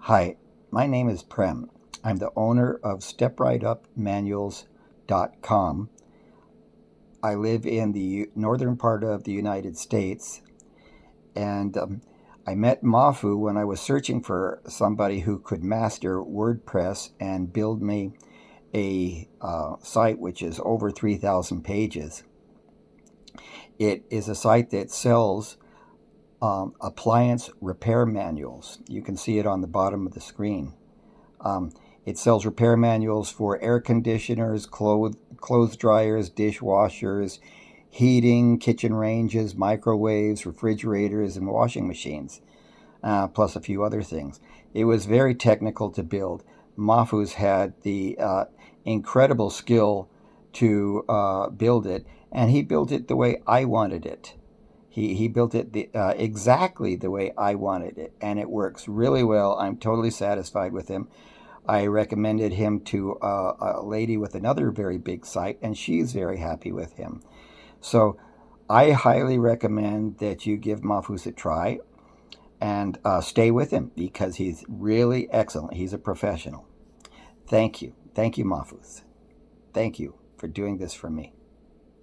Hi, my name is Prem. I'm the owner of StepRightUpManuals.com. I live in the northern part of the United States, and I met Mafu when I was searching for somebody who could master WordPress and build me a site which is over 3,000 pages. It is a site that sells appliance repair manuals. You can see it on the bottom of the screen. It sells repair manuals for air conditioners, clothes dryers, dishwashers, heating, kitchen ranges, microwaves, refrigerators, and washing machines, plus a few other things. It was very technical to build. Mafu's had the incredible skill to build it, and he built it the way I wanted it. He built it exactly the way I wanted it, and it works really well. I'm totally satisfied with him. I recommended him to a lady with another very big site, and she's very happy with him. So I highly recommend that you give Mahfouz a try and stay with him because he's really excellent. He's a professional. Thank you. Thank you, Mahfouz. Thank you for doing this for me.